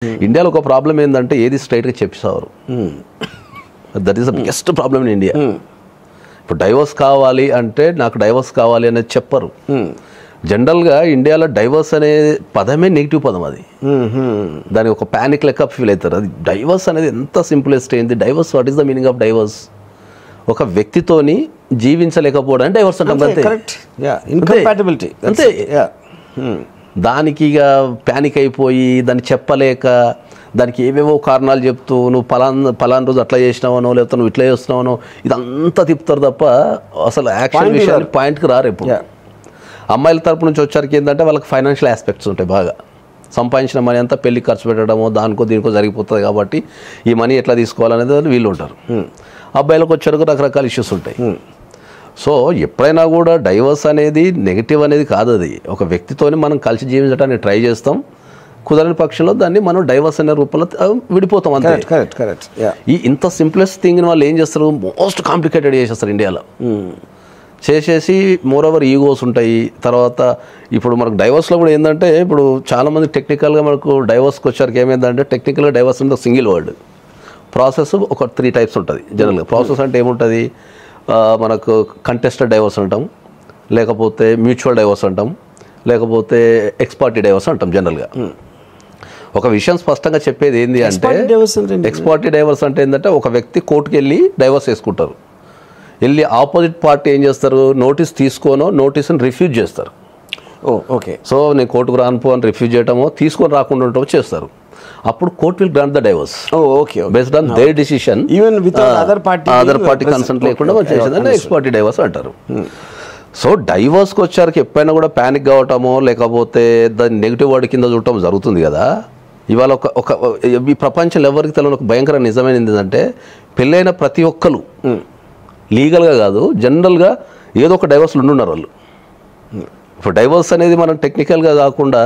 ఇండియాలో ఒక ప్రాబ్లం ఏంటంటే ఏది స్ట్రైట్గా చెప్పేసారు. That is the biggest problem in India. ఇప్పుడు డైవర్స్ కావాలి అంటే నాకు డైవర్స్ కావాలి అనేది చెప్పరు. జనరల్గా ఇండియాలో డైవర్స్ అనే పదమే నెగిటివ్ పదం. అది దానికి ఒక ప్యానిక్ లెక్క ఫీల్ అవుతారు. అది డైవర్స్ అనేది ఎంత సింపులెస్ట్ ఏంది. Divorce, what is the meaning of divorce? ఒక వ్యక్తితోని జీవించలేకపోవడం డైవర్స్ అంటాం. అంతే. దానికి ఇక ప్యానిక్ అయిపోయి దాన్ని చెప్పలేక దానికి ఏవేవో కారణాలు చెప్తూ నువ్వు పలానా రోజు అట్లా చేసినావనో లేకపోతే నువ్వు ఇట్లా చేస్తున్నావనో ఇదంతా తిప్పుతారు తప్ప అసలు యాక్షన్ విషయాలు పాయింట్కి రారు. ఎప్పుడు అమ్మాయిల తరపు నుంచి వచ్చరికి ఏంటంటే వాళ్ళకి ఫైనాన్షియల్ ఆస్పెక్ట్స్ ఉంటాయి. బాగా సంపాదించిన మనీ అంతా పెళ్లి ఖర్చు పెట్టడమో దానికో దీనికో జరిగిపోతుంది కాబట్టి ఈ మనీ ఎట్లా తీసుకోవాలనేది వీళ్ళు ఉంటారు. అబ్బాయిలకు వచ్చేటకు రకరకాల ఇష్యూస్ ఉంటాయి. సో ఎప్పుడైనా కూడా డైవర్స్ అనేది నెగిటివ్ అనేది కాదు. అది ఒక వ్యక్తితోని మనం కలిసి జీవించడానికి ట్రై చేస్తాం. కుదరని పక్షంలో దాన్ని మనం డైవర్స్ అనే రూపంలో విడిపోతాం. అంతే. ఈ ఇంత సింప్లెస్ట్ థింగ్ని వాళ్ళు ఏం చేస్తారు, మోస్ట్ కాంప్లికేటెడ్ చేసేస్తారు ఇండియాలో. చేసేసి మోరోవర్ ఈగోస్ ఉంటాయి. తర్వాత ఇప్పుడు మనకు డైవర్స్లో కూడా ఏంటంటే ఇప్పుడు చాలామంది టెక్నికల్గా మనకు డైవర్స్కి వచ్చారికి ఏమైందంటే టెక్నికల్గా డైవర్స్ అంటే సింగిల్ వర్డ్. ప్రాసెస్ ఒక 3 టైప్స్ ఉంటుంది జనరల్గా. ప్రాసెస్ అంటే ఏముంటుంది, మనకు కంటెస్టెడ్ డైవర్స్ అంటాం, లేకపోతే మ్యూచువల్ డైవర్స్ అంటాం, లేకపోతే ఎక్స్పార్టీ డైవర్స్ అంటాం. జనరల్గా ఒక విషయం స్పష్టంగా చెప్పేది ఏంటి అంటే ఎక్స్పార్టీ డైవర్స్ అంటే ఏంటంటే ఒక వ్యక్తి కోర్టుకి వెళ్ళి డైవర్స్ వేసుకుంటారు. వెళ్ళి ఆపోజిట్ పార్టీ ఏం చేస్తారు, నోటీస్ తీసుకోనో నోటీస్ని రిఫ్యూజ్ చేస్తారు. ఓకే. సో నేను కోర్టుకు రానుపో అని రిఫ్యూజ్ చేయటమో తీసుకొని రాకుండా ఉండటమో చేస్తారు. అప్పుడు court will grant the divorce based on their decision, even without other party consent లేకుండా చేసేదాన్ని ఎక్స్పార్టీ డైవర్స్ అంటారు. సో డైవర్స్కి వచ్చారికి ఎప్పుడైనా కూడా ప్యానిక్ కావటమో లేకపోతే దాన్ని నెగిటివ్ వర్డ్ కింద చూడటం జరుగుతుంది కదా. ఇవాళ ఒక ఈ ప్రపంచంలో ఎవరికి తెలియని ఒక భయంకర నిజమైనది ఏంటంటే పెళ్ళైన ప్రతి ఒక్కరు లీగల్గా కాదు జనరల్గా ఏదో ఒక డైవర్స్లు ఉండున్నారు వాళ్ళు. ఇప్పుడు డైవర్స్ అనేది మనం టెక్నికల్గా కాకుండా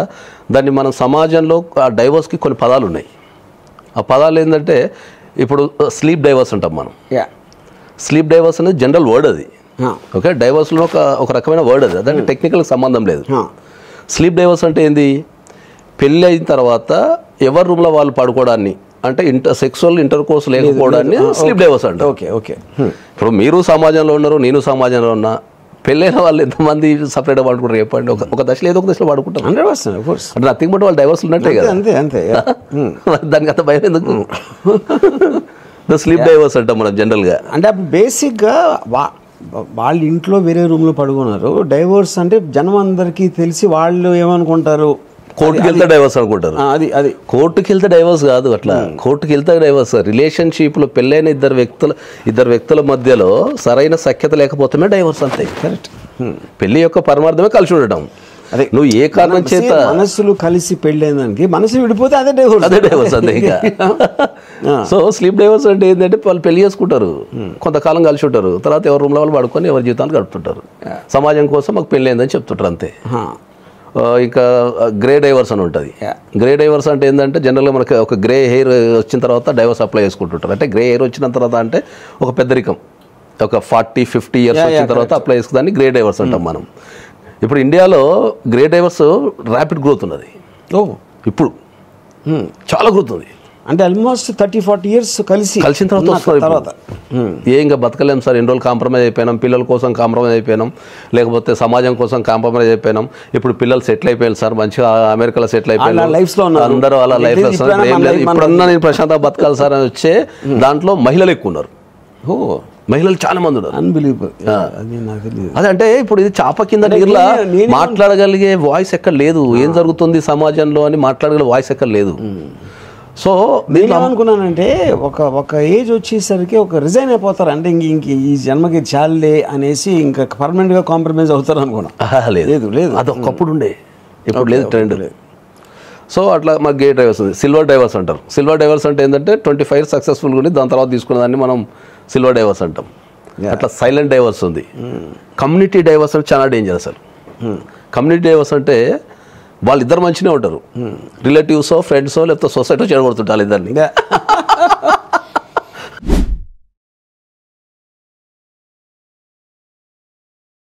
దాన్ని మనం సమాజంలో ఆ డైవర్స్కి కొన్ని పదాలు ఉన్నాయి. ఆ పదాలు ఏంటంటే ఇప్పుడు స్లీప్ డైవర్స్ అంటాం మనం. స్లీప్ డైవర్స్ అనేది జనరల్ వర్డ్ అది. ఓకే. డైవర్స్లో ఒక రకమైన వర్డ్ అది, దానికి టెక్నికల్కి సంబంధం లేదు. స్లీప్ డైవర్స్ అంటే ఏంది, పెళ్ళి అయిన తర్వాత ఎవరి రూమ్లో వాళ్ళు పడుకోవడాన్ని అంటే సెక్సువల్ ఇంటర్ కోర్స్ లేకపోవడాన్ని స్లీప్ డైవర్స్ అంటారు. ఓకే. ఓకే. ఇప్పుడు మీరు సమాజంలో ఉన్నారు, నేను సమాజంలో ఉన్నా, పెళ్ళైన వాళ్ళు ఎంతమంది సపరేట్గా పడుకుంటారు చెప్పండి. ఒక దశలో ఏదో ఒక దశలో పడుకుంటారు. 100% అంటే నథింగ్ బట్ వాళ్ళు డైవర్స్ ఉన్నట్టే కదా. అంతే. దానికి అంత భయం ఎందుకు? స్లీప్ డైవర్స్ అంటాం మనం జనరల్గా. అంటే బేసిక్గా వాళ్ళ ఇంట్లో వేరే రూమ్లో పడుకున్నారు. డైవర్స్ అంటే జనం అందరికీ తెలిసి వాళ్ళు ఏమనుకుంటారు, కోర్టుకి వెళ్తే డైవర్స్ అనుకుంటారు. అది కోర్టుకి వెళ్తే డైవర్స్ కాదు. అట్లా కోర్టుకి వెళ్తే డైవర్స్. రిలేషన్షిప్లో పెళ్ళైన ఇద్దరు వ్యక్తుల మధ్యలో సరైన సఖ్యత లేకపోతే డైవర్స్. అంతే. కరెక్ట్. పెళ్లి యొక్క పరమార్థమే కలిసి ఉండటం. అదే నువ్వు ఏ కారణం చేత మనసులు కలిసి పెళ్ళైందానికి మనసు విడిపోతే అదే డైవర్స్ అంతే. ఇంకా సో స్లీప్ డైవర్స్ అంటే ఏంటంటే వాళ్ళు పెళ్లి చేసుకుంటారు, కొంతకాలం కలిసి ఉంటారు, తర్వాత ఎవరి రూమ్లో వాళ్ళు పడుకొని ఎవరి జీవితాలు గడుపుతుంటారు. సమాజం కోసం మాకు పెళ్ళి అయిందని చెప్తుంటారు. అంతే. ఇంకా గ్రే డైవర్స్ అని ఉంటుంది. గ్రే డైవర్స్ అంటే ఏంటంటే జనరల్గా మనకి ఒక గ్రే హెయిర్ వచ్చిన తర్వాత డైవర్స్ అప్లై చేసుకుంటుంటారు. అంటే గ్రే హెయిర్ వచ్చిన తర్వాత అంటే ఒక పెద్దరికం, ఒక 40-50 ఇయర్స్ వచ్చిన తర్వాత అప్లై చేసుకుందాన్ని గ్రే డైవర్స్ అంటాం మనం. ఇప్పుడు ఇండియాలో గ్రే డైవర్స్ ర్యాపిడ్ గ్రోత్ ఉన్నది. ఇప్పుడు చాలా గ్రోత్ ఉంది. అంటే ఆల్మోస్ట్ 30-40 ఇయర్స్ కలిసిన తర్వాత ఇంకా బతకలేం సార్, ఎన్ని రోజులు కాంప్రమైజ్ అయిపోయినాం, పిల్లల కోసం కాంప్రమైజ్ అయిపోయినాం, లేకపోతే సమాజం కోసం కాంప్రమైజ్ అయిపోయినాం. ఇప్పుడు పిల్లలు సెటిల్ అయిపోయారు సార్, మంచిగా అమెరికాలో సెటిల్ అయిపోయారు, అందరూ అలా లైఫ్ ఇప్పుడన్నా నేను ప్రశాంతంగా బతకాలి సార్ అని వచ్చే దాంట్లో మహిళలు ఎక్కువ ఉన్నారు. మహిళలు చాలా మంది ఉన్నారు. అదే అంటే ఇప్పుడు ఇది చాప కింద నీరులా మాట్లాడగలిగే వాయిస్ ఎక్కడ లేదు. ఏం జరుగుతుంది సమాజంలో అని మాట్లాడగలిగే వాయిస్ ఎక్కడ లేదు. సో నేను ఏమనుకున్నానంటే ఒక ఏజ్ వచ్చేసరికి ఒక రిజైన్ అయిపోతారు. అంటే ఇంక ఈ జన్మకి చాలే అనేసి ఇంకా పర్మనెంట్గా కాంప్రమైజ్ అవుతారు అనుకున్నా. లేదు అది ఒకప్పుడు ఉండే, ఇప్పుడు లేదు, ట్రెండ్ లేదు. సో అట్లా మాకు గ్రే డైవర్స్ ఉంది. సిల్వర్ డైవర్స్ అంటారు. సిల్వర్ డైవర్స్ అంటే ఏంటంటే 25 years సక్సెస్ఫుల్గా ఉండి దాని తర్వాత తీసుకునేదాన్ని మనం సిల్వర్ డైవర్స్ అంటాం. అట్లా సైలెంట్ డైవర్స్ ఉంది. కమ్యూనిటీ డైవర్స్ అంటే చాలా డేంజర్ అసలు. కమ్యూనిటీ డైవర్స్ అంటే వాళ్ళిద్దరు మంచిగా ఉంటారు, రిలేటివ్సో ఫ్రెండ్సో లేకపోతే సొసైటీ చెడగొడుతుంటారు ఇద్దరిని.